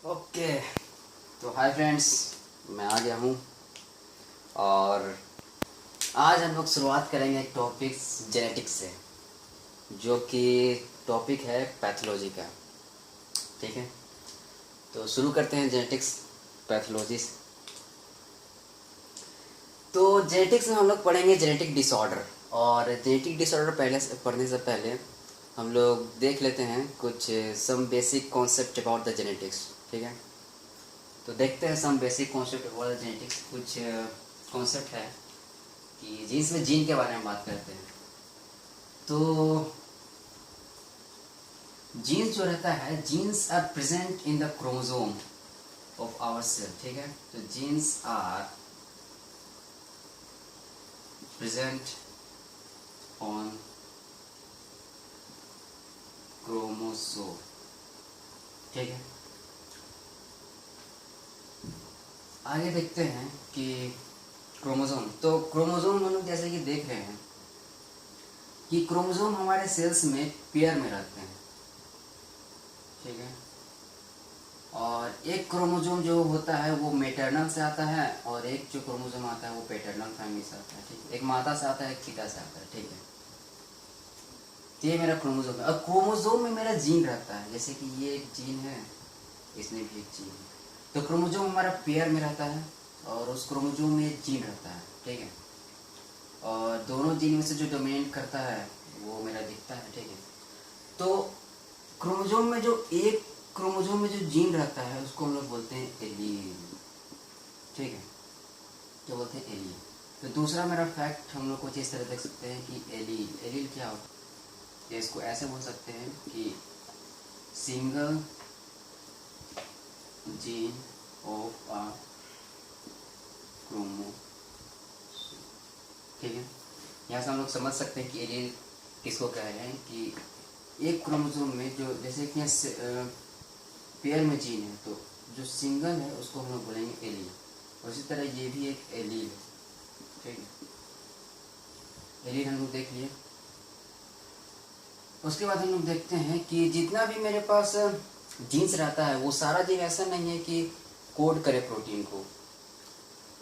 Okay, तो hi friends, मैं आ गया हूँ और आज हम लोग शुरुआत करेंगे एक टॉपिक जेनेटिक्स से, जो कि टॉपिक है पैथोलॉजी का। ठीक है, तो शुरू करते हैं जेनेटिक्स पैथोलॉजी से। तो जेनेटिक्स में हम लोग पढ़ेंगे जेनेटिक डिसऑर्डर, और जेनेटिक डिसऑर्डर पढ़ने से पहले हम लोग देख लेते हैं कुछ some basic concept about the genetics. ठीक है, तो देखते हैं some basic concept about the genetics. कुछ कॉन्सेप्ट है कि जीन्स में जीन के बारे में बात करते हैं। तो जीन्स जो रहता है, genes are present in the chromosome of our cell. ठीक है, तो genes are present on chromosome. ठीक है, आगे देखते हैं कि क्रोमोसोम, तो क्रोमोसोम हम लोग जैसे कि देख रहे हैं कि क्रोमोसोम हमारे सेल्स में पेयर में रहते हैं। ठीक है, और एक क्रोमोसोम जो होता है वो मैटरनल से आता है, और एक जो क्रोमोसोम आता है वो पैटर्नल फैमिली से आता है। ठीक है, एक माता से आता है, एक पिता से आता है। ठीक है, तो ये मेरा क्रोमोसोम है, और क्रोमोसोम में मेरा जीन रहता है। जैसे कि ये एक जीन है, इसमें भी एक जीन है, तो क्रोमोसोम हमारा पेयर में रहता है और उस क्रोमोसोम में एक जीन रहता है। ठीक है, और दोनों जीन में से जो डोमिनेट करता है वो मेरा दिखता है। ठीक है, तो क्रोमोसोम में जो एक क्रोमोसोम में जो जीन रहता है उसको हम लोग बोलते हैं एलील। ठीक है, जो बोलते हैं एलील। तो दूसरा मेरा फैक्ट हम लोग कुछ इस तरह देख सकते हैं कि एलील, एलील क्या होता है, इसको ऐसे बोल सकते हैं कि single gene of a chromosome. ठीक है, यहाँ से हम लोग समझ सकते हैं कि एलील किसको कह रहे हैं, कि एक क्रोमोसोम में जो, जैसे कि पेयर में जीन है, तो जो सिंगल है उसको हम लोग बोलेंगे एलील, और इसी तरह ये भी एक एलील है। ठीक है, एलील हम लोग देख लिए। उसके बाद हम लोग देखते हैं कि जितना भी मेरे पास जीन्स रहता है वो सारा जीन ऐसा नहीं है कि कोड करे प्रोटीन को।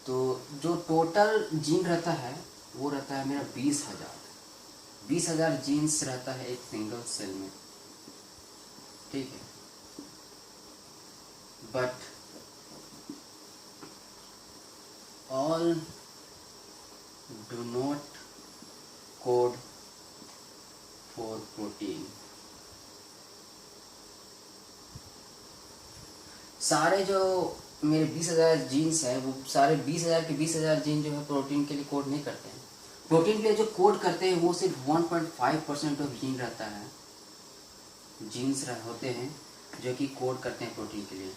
तो जो टोटल जीन रहता है वो रहता है मेरा 20,000 जीन्स रहता है एक सिंगल सेल में। ठीक है, but all do not code for protein. सारे जो मेरे 20,000 जीन्स हैं वो सारे 20,000 के 20,000 जीन जो है प्रोटीन के लिए कोड नहीं करते हैं। प्रोटीन के लिए जो कोड करते हैं वो सिर्फ 1.5% ऑफ जीन रहता है, जीन्स होते हैं जो कि कोड करते हैं प्रोटीन के लिए,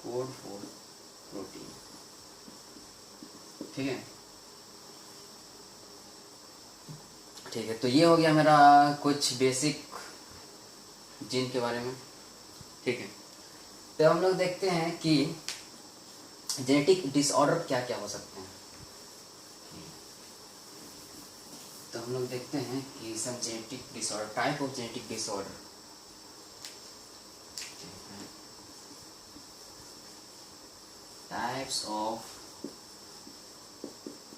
कोड फॉर प्रोटीन। ठीक है, ठीक है, तो ये हो गया मेरा कुछ बेसिक जीन के बारे में। ठीक है, तो हम लोग देखते हैं कि जेनेटिक डिसऑर्डर क्या क्या हो सकते हैं। तो हम लोग देखते हैं कि some genetic disorder, type of genetic disorder. Types of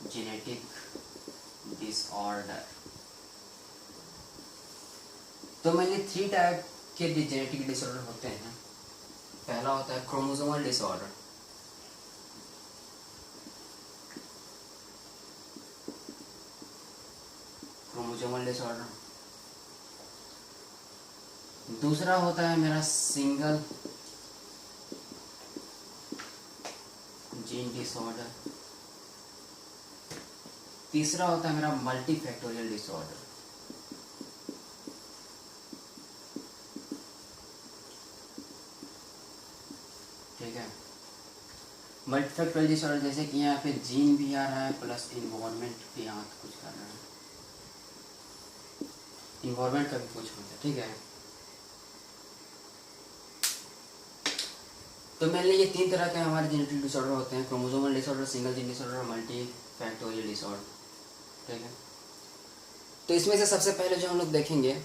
genetic disorder, तो मेनली 3 टाइप के जेनेटिक डिसऑर्डर होते हैं। पहला होता है क्रोमोसोमल डिसऑर्डर। Chromosomal disorder. दूसरा होता है मेरा सिंगल जीन डिसऑर्डर। तीसरा होता है मेरा मल्टीफैक्टोरियल डिसऑर्डर। ठीक है, मल्टीफैक्टोरियल डिसऑर्डर जैसे कि यहाँ पे जीन भी आ रहा है प्लस इन्वायरमेंट भी यहाँ कुछ कर रहा है, इन्वायरमेंट का भी कुछ होता है। ठीक है, तो मेनली ये 3 तरह के हमारे जेनेटिक डिसऑर्डर होते हैं, chromosomal disorder, single gene disorder और मल्टीफैक्टोरियल डिसऑर्डर। ठीक है, तो इसमें से सबसे पहले जो हम लोग देखेंगे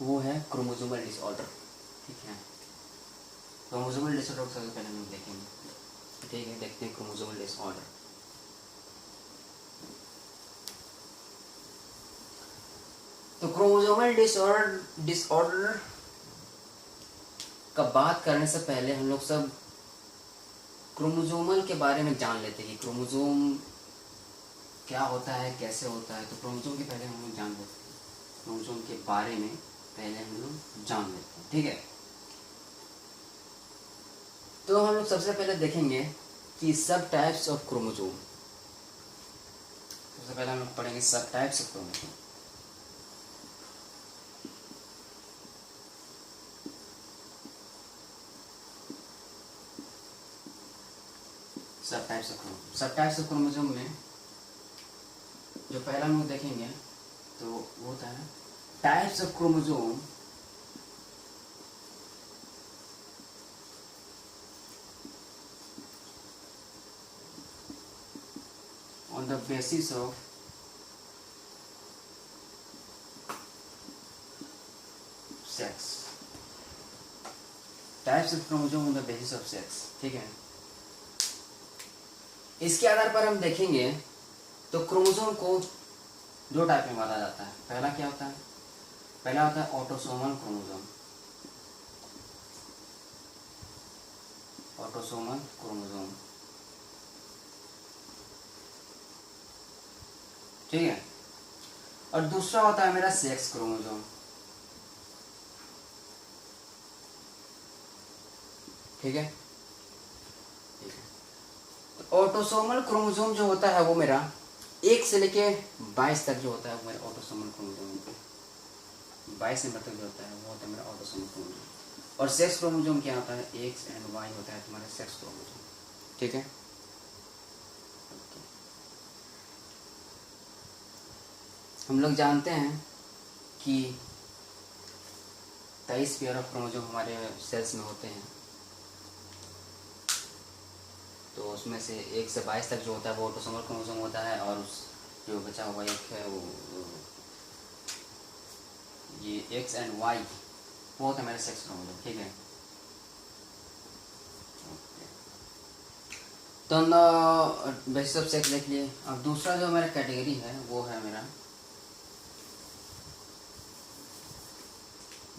वो है क्रोमोसोमल डिसऑर्डर। ठीक है। क्रोमोसोमल डिसऑर्डर सबसे पहले हम देखेंगे। ठीक है, देखते हैं क्रोमोसोमल डिसऑर्डर। तो क्रोमोसोमल डिसऑर्डर का बात करने से पहले हम लोग सब क्रोमोसोमल के बारे में जान लेते हैं कि क्रोमोसोम क्या होता है, कैसे होता है। तो क्रोमोसोम के पहले हम लोग जान लेते हैं, क्रोमोसोम के बारे में पहले हम लोग जान लेते हैं। ठीक है, तो हम लोग सबसे पहले देखेंगे कि सब टाइप्स ऑफ क्रोमोसोम। सबसे पहले हम लोग पढ़ेंगे सब टाइप्स ऑफ क्रोमोसोम। सब टाइप्स ऑफ क्रोमोसोम। सब टाइप्स ऑफ क्रोमोसोम में जो पहला हम लोग देखेंगे तो वो होता है types of chromosome on the basis of sex. Types of chromosome on the basis of sex. ठीक है, इसके आधार पर हम देखेंगे तो क्रोमोसोम को दो टाइप में बांटा जाता है। पहला क्या होता है? पहला होता है ऑटोसोमल क्रोमोसोम। ऑटोसोमल क्रोमोसोम, ठीक है। और दूसरा होता है मेरा सेक्स क्रोमोसोम। ठीक है, ऑटोसोमल क्रोमोसोम जो होता है वो मेरा 1 से लेके 22 तक जो होता है वो मेरा ऑटोसोमल क्रोमोसोम। 22 नंबर तक जो होता है वो होता है मेरा ऑटोसोमल क्रोमोसोम। और सेक्स क्रोमोसोम क्या होता है? X एंड Y होता है तुम्हारा सेक्स क्रोमोसोम। ठीक है, हम लोग जानते हैं कि 23 पेयर ऑफ क्रोमोसोम हमारे सेल्स में होते हैं। तो उसमें से 1 से 22 तक जो होता है वो ऑटोसोमल क्रोमोसोम होता है, और उस जो बचा हुआ एक है वो ये X एंड Y वो होता है मेरा सेक्स क्रोमोसोम। ठीक है, तो हम बेसिस ऑफ सेक्स देख लिए। अब दूसरा जो मेरा कैटेगरी है वो है मेरा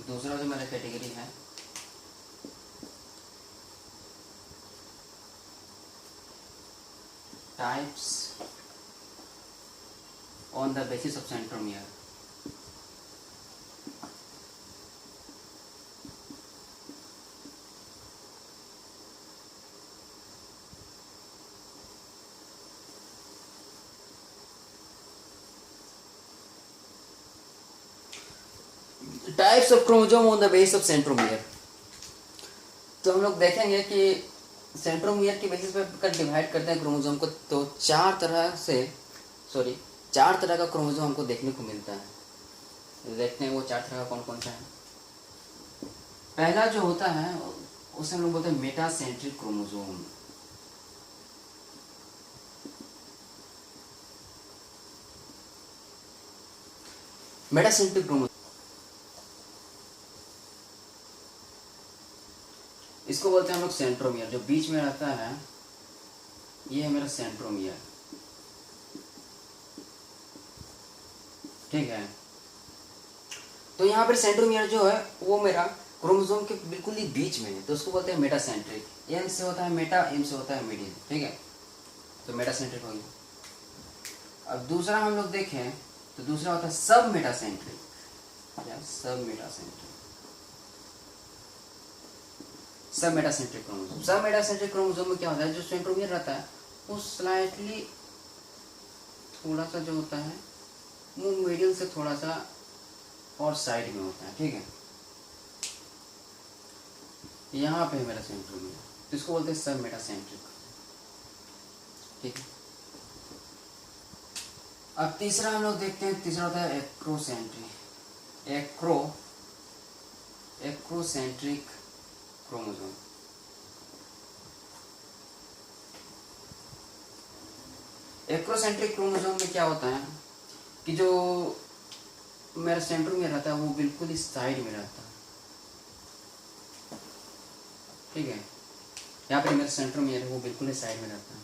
दूसरा जो मेरा कैटेगरी है types on the basis of centromere. Types of chromosome on the base of centromere. तो हम लोग देखेंगे कि सेंट्रोमियर के बेसिस पर डिवाइड करते हैं क्रोमोसोम को, तो चार तरह का क्रोमोसोम हमको देखने को मिलता है। देखते हैं वो 4 तरह का कौन कौन सा है। पहला जो होता है उसे हम लोग बोलते हैं मेटासेंट्रिक क्रोमोसोम। मेटासेंट्रिक क्रोमोसोम इसको बोलते हैं हम लोग सेंट्रोमियर। जो बीच में रहता है ये है मेरा सेंट्रोमियर। ठीक है, तो यहाँ पर सेंट्रोमियर जो है वो मेरा क्रोमोसोम के बिल्कुल ही बीच में है, तो उसको बोलते हैं मेटासेंट्रिक। एम से होता है मेटा, एम से होता है मिडिल। ठीक है, तो मेटासेंट्रिक हो गया। अब दूसरा हम लोग देखें तो दूसरा होता है सब मेटासेंट्रिक या सब मेटासेंट्रिक। सब मेटासेंट्रिक क्रोमोसोम। सब मेटासेंट्रिक क्रोमोसोम में क्या होता है? जो सेंट्रोमियर रहता है वो स्लाइटली थोड़ा सा जो होता है वो मीडियल से थोड़ा सा और साइड में होता है। ठीक है, यहाँ पे है मेरा सेंट्रोमियर, तो इसको बोलते हैं सब मेटासेंट्रिक। ठीक है, अब तीसरा हम लोग देखते हैं। तीसरा होता है acrocentric. Acrocentric chromosome. Acrocentric chromosome में क्या होता है कि जो मेरा सेंट्रोमियर रहता है वो बिल्कुल ही साइड में रहता है। ठीक है। यहाँ पे मेरा सेंट्रोमियर है वो बिल्कुल ही साइड में रहता है।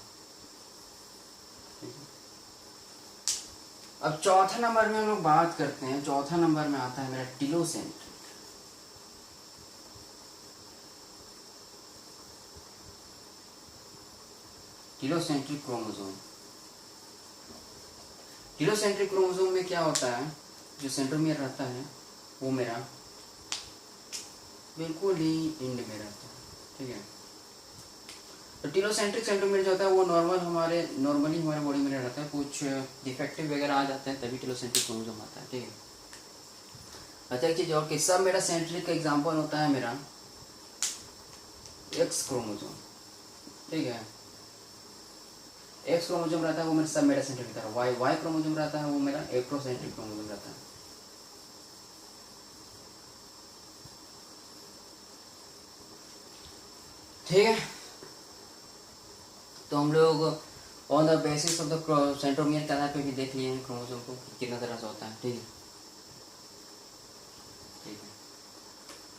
ठीक है। अब चौथा नंबर में हम लोग बात करते हैं, चौथा नंबर में आता है मेरा telocentric. Telocentric chromosome. Telocentric chromosome में क्या होता है, जो सेंट्रोमियर रहता है वो मेरा बिल्कुल ही एंड में रहता है। ठीक है। तो टीलोसेंट्रिक सेंट्रोमियर जो होता है वो नॉर्मली हमारे बॉडी में रहता है, कुछ डिफेक्टिव वगैरह आ जाते हैं तभी टीलोसेंट्रिक क्रोमोसोम आता है। ठीक है। अच्छा, एक चीज और कि सब मेरा सेंट्रिक का एग्जांपल होता है मेरा एक्स क्रोमोसोम। ठीक है। एक्स क्रोमोसोम रहता है वो मेरा सब मेरा सेंट्रिक रहता है। वाई क्रोमोसोम रहता है वो मेरा एक्ट्रोसेंट्रिक क्रोमोसोम रहता है। ठीक है। तो हम लोग on the basis of the centromere के आधार पे भी देख लिए हैं क्रोमोसोम को कितना तरह से होता है। ठीक है। ठीक है।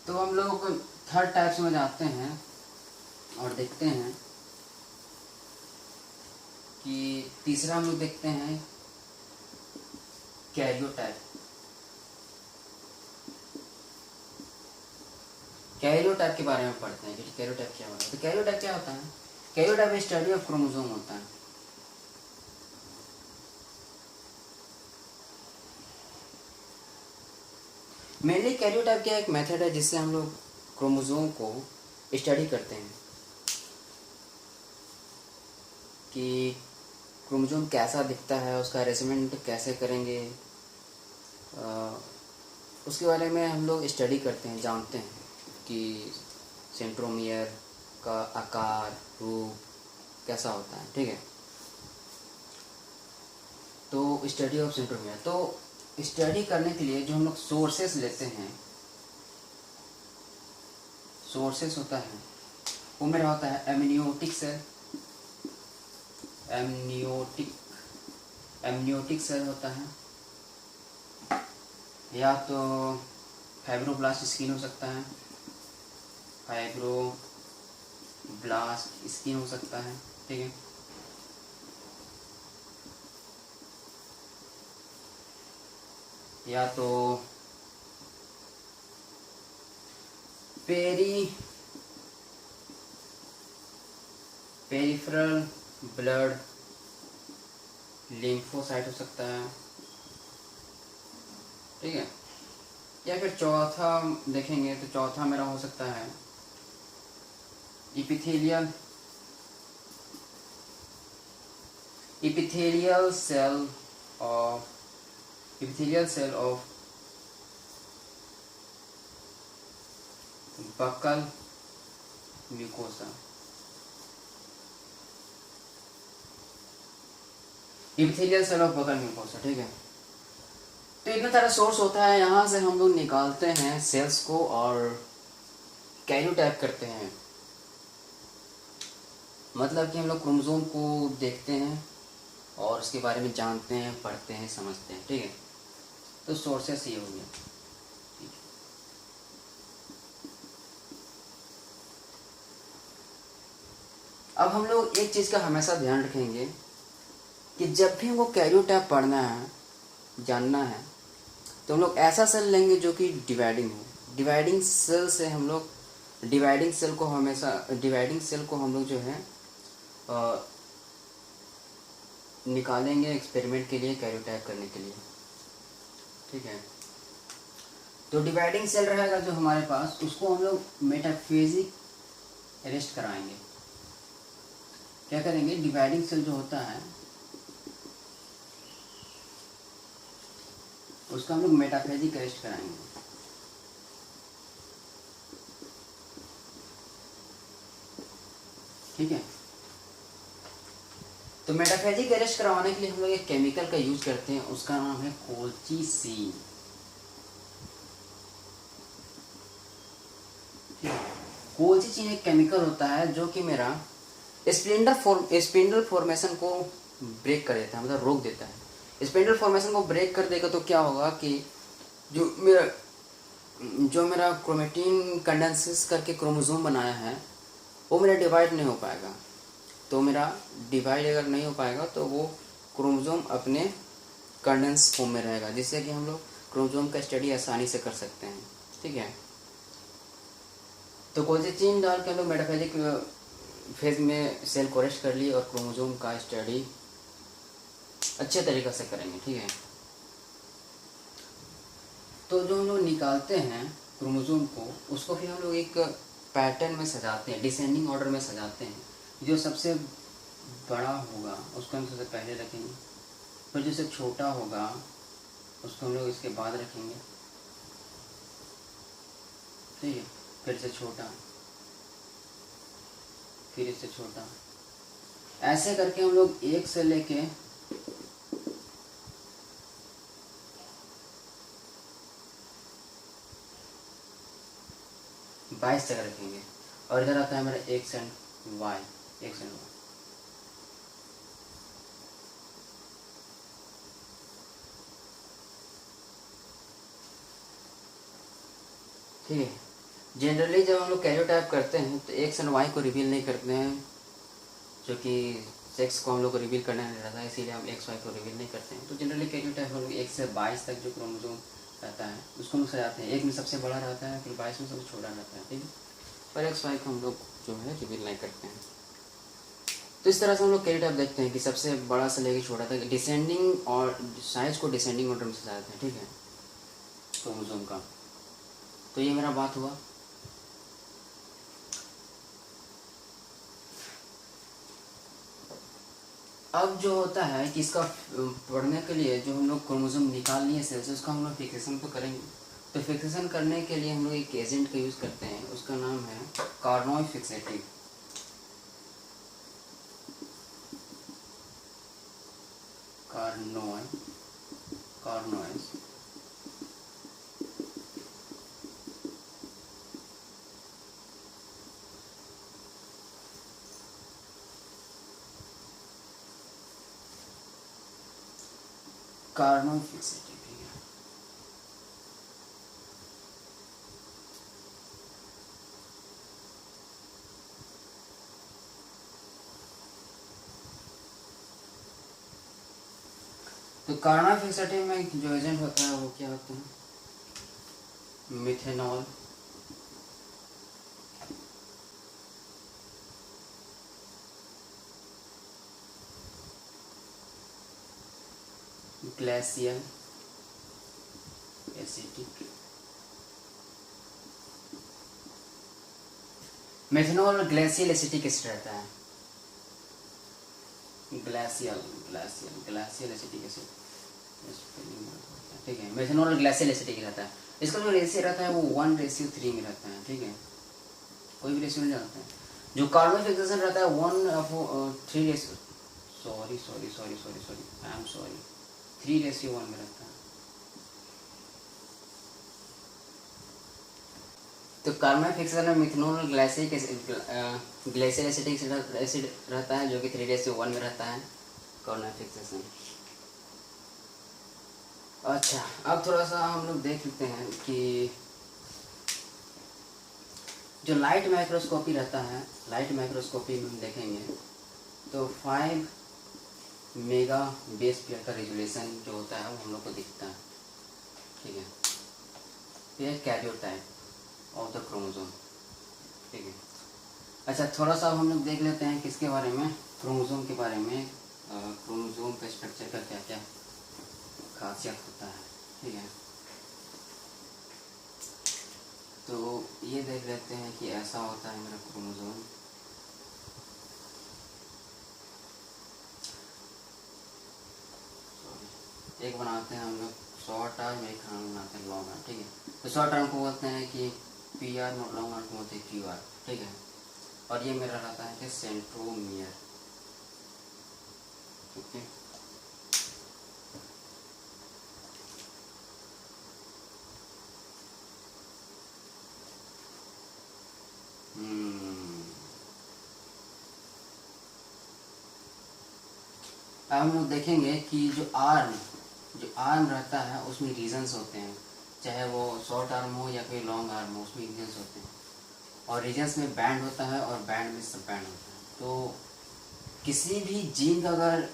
तो हम लोग थर्ड टाइप्स में जाते हैं और देखते हैं कि तीसरा हम लोग देखते हैं कैरियोटाइप। कैरियोटाइप के बारे में पढ़ते हैं कि कैरियोटाइप क्या होता है। तो कैरियोटाइप क्या होता है? कैरियोटाइप स्टडी ऑफ क्रोमोसोम होता है। मेनली कैरियोटाइप क्या एक मेथड है जिससे हम लोग क्रोमोसोम को स्टडी करते हैं कि क्रोमोसोम कैसा दिखता है, उसका अरेंजमेंट कैसे करेंगे, उसके बारे में हम लोग स्टडी करते हैं, जानते हैं कि सेंट्रोमियर का आकार रूप कैसा होता है। ठीक है। तो स्टडी ऑफ सेंट्रोमियर, तो स्टडी करने के लिए जो हम लोग सोर्सेस लेते हैं, सोर्सेस होता है वो मेरा होता है एमनियोटिक सेल। एमनियोटिक सेल होता है, या तो फाइब्रोब्लास्ट स्किन हो सकता है, फाइब्रोब्लास्ट स्किन हो सकता है। ठीक है। या तो पेरिफेरल ब्लड लिम्फोसाइट हो सकता है। ठीक है। या फिर चौथा देखेंगे तो चौथा मेरा हो सकता है epithelial cell of buccal mucosa। epithelial cell of buccal mucosa। ठीक है। तो इतना सारा सोर्स होता है, यहाँ से हम लोग निकालते हैं सेल्स को और कैरियोटाइप करते हैं। मतलब कि हम लोग क्रोमोसोम को देखते हैं और उसके बारे में जानते हैं, पढ़ते हैं, समझते हैं। ठीक है। तो सोर्सेस ये हो गया। ठीक है। अब हम लोग एक चीज़ का हमेशा ध्यान रखेंगे कि जब भी हमको कैरियोटाइप पढ़ना है, जानना है, तो हम लोग ऐसा सेल लेंगे जो कि डिवाइडिंग हो। डिवाइडिंग सेल को हम लोग जो है निकालेंगे एक्सपेरिमेंट के लिए, कैरियोटाइप करने के लिए। ठीक है। तो डिवाइडिंग सेल रहेगा जो हमारे पास, उसको हम लोग मेटाफेजिक अरेस्ट कराएंगे। क्या करेंगे? डिवाइडिंग सेल जो होता है उसका हम लोग मेटाफेजिक अरेस्ट कराएंगे। ठीक है। तो मेटाफेजिक अरेस्ट करवाने के लिए हम लोग एक केमिकल का यूज करते हैं, उसका नाम है कोल्चिसीन। कोल्चिसीन एक केमिकल होता है जो कि मेरा स्पिंडल फॉर्मेशन को ब्रेक कर देता है, मतलब रोक देता है। स्पिंडल फॉर्मेशन को ब्रेक कर देगा तो क्या होगा कि जो मेरा क्रोमेटिन कंडेंसेस करके क्रोमोसोम बनाया है वो मेरा डिवाइड नहीं हो पाएगा। तो मेरा डिवाइड अगर नहीं हो पाएगा तो वो क्रोमोसोम अपने कंडेंस फॉर्म में रहेगा, जिससे कि हम लोग क्रोमोसोम का स्टडी आसानी से कर सकते हैं। ठीक है, तो कोलेचिन डाल के हम लोग मेटाफेजिक फेज में सेल को रेस्ट कर लिए और क्रोमोसोम का स्टडी अच्छे तरीके से करेंगे। ठीक है, तो जो हम लोग निकालते हैं क्रोमोसोम को, उसको फिर हम लोग एक पैटर्न में सजाते हैं, डिसेंडिंग ऑर्डर में सजाते हैं। जो सबसे बड़ा होगा उसको हम सबसे पहले रखेंगे, फिर जो सबसे छोटा होगा उसको हम लोग इसके बाद रखेंगे। ठीक है, फिर से छोटा, फिर इससे छोटा, ऐसे करके हम लोग 1 से लेके 22 तक रखेंगे। और इधर आता है हमारा X and Y, X and Y. ठीक है, जनरली जब हम लोग कैरियोटाइप करते हैं तो एक्स एंड वाई को रिवील नहीं करते हैं, जो कि सेक्स को हम लोग को रिवील करना नहीं रहता है, इसीलिए हम एक्स वाई को रिवील नहीं करते हैं। तो जनरली कैरियोटाइप हम लोग 1 से 22 तक जो क्रोमोसोम रहता है उसको हम लोग सजाते हैं। 1 में सबसे बड़ा रहता है, फिर 22 में सबसे छोटा रहता है। ठीक है, पर एक्स वाई को हम लोग जो है रिवील नहीं करते हैं। तो इस तरह से हम लोग कैरियोटाइप देखते हैं कि सबसे बड़ा से लेकर छोटा तक डिसेंडिंग और साइज को डिसेंडिंग ऑर्डर में सजाते हैं। ठीक है, क्रोमोसोम का। तो ये मेरा बात हुआ। अब जो होता है कि इसका पढ़ने के लिए जो हम लोग क्रोमोसोम निकाल लिए सेल से, उसका हम लोग फिक्सेशन तो करेंगे। तो फिक्सेशन करने के लिए हम लोग एक एजेंट का यूज़ करते हैं, उसका नाम है कार्नोय फिक्सेटिव। कार्नोइस कार्नोय फिक्सेटिव। ठीक है, तो कार्नोय फिक्सेटिव में जो एजेंट होता है वो क्या होता है? Methanol, glacial acetic. मेथनॉल और ग्लेशियल एसिटिक एसिड रहता है। Glacial acetic acid. ठीक है, मेथनॉल और ग्लेशियल एसिटिक रहता है। इसका जो रेशियो रहता है वो 1:3 में रहता है। ठीक है, कोई भी रेशियो नहीं रहता है। जो कार्बन फिक्सेशन रहता है 1/3 ratio, sorry, I am sorry, 3:1 में रहता है। तो कार्बन फिक्सेशन में मिथनॉल ग्लाइसिक ग्लेशियल एसिटिक एसिड रहता है, जो कि 3:1 में रहता है कार्बन फिक्सेशन। अच्छा, अब थोड़ा सा हम लोग देख लेते हैं कि जो लाइट माइक्रोस्कोपी रहता है, लाइट माइक्रोस्कोपी में हम देखेंगे तो 5 मेगा बेस पेयर का रेजोल्यूशन जो होता है वो हम लोग को दिखता है। ठीक है, ये कैरियोटाइप ऑफ द क्रोमोसोम। ठीक है, अच्छा थोड़ा सा हम लोग देख लेते हैं किसके बारे में, क्रोमोसोम के बारे में। क्रोमोसोम के स्ट्रक्चर का क्या क्या खासियत होता है। ठीक है, तो ये देख लेते हैं कि ऐसा होता है मेरा क्रोमोसोम। एक बनाते हैं हम लोग शॉर्ट आर्म, एक हम बनाते हैं लॉन्ग आर्म। ठीक है, तो शॉर्ट आर्म को बोलते हैं कि PR और लॉन्ग आर्म को बोलते हैं QR। ठीक है, और ये मेरा रहता है कि सेंट्रोमियर। ठीक है, अब हम लोग देखेंगे कि जो आर्म रहता है उसमें रीजन्स होते हैं, चाहे वो शॉर्ट आर्म हो या फिर लॉन्ग आर्म हो, उसमें रीजन्स होते हैं। और रीजन्स में बैंड होता है और बैंड में सब बैंड होता है। तो किसी भी जीन का अगर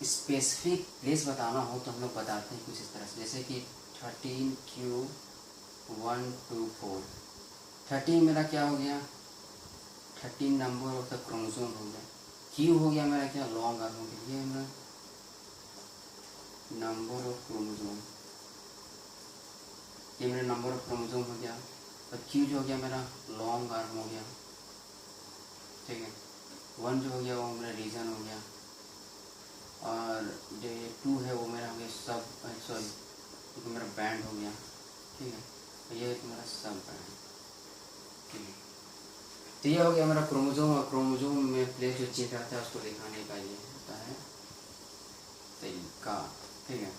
स्पेसिफिक प्लेस बताना हो तो हम लोग बताते हैं कुछ इस तरह से, जैसे कि 13q124। 13 मेरा क्या हो गया, 13 नंबर ऑफ द क्रोमोसोम हो गया। क्यू हो गया मेरा क्या, लॉन्ग आर्म हो गया, ये मेरा नंबर ऑफ क्रोमोसोम, ये मेरा नंबर ऑफ क्रोमोसोम हो गया। और क्यू जो हो गया मेरा लॉन्ग आर्म हो गया, ठीक है। 1 जो हो गया वो मेरा रीजन हो गया, और जो ये 2 है वो मेरा हो गया सब, सॉरी ये मेरा बैंड हो गया, ठीक है। और ये मेरा सब बैंड, ठीक है। तो ये हो गया मेरा क्रोमोसोम, और क्रोमोसोम में प्लेस जो चीज रहता है उसको दिखाने का ये होता है तरीका, ठीक है।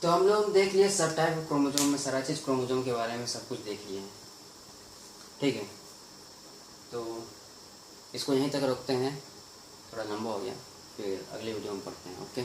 तो हम लोग देख लिए सब टाइप ऑफ क्रोमोसोम में, सारा चीज़ क्रोमोसोम के बारे में सब कुछ देख लिए, ठीक है। तो इसको यहीं तक रखते हैं, थोड़ा लंबा हो गया, फिर अगले वीडियो में पढ़ते हैं। ओके।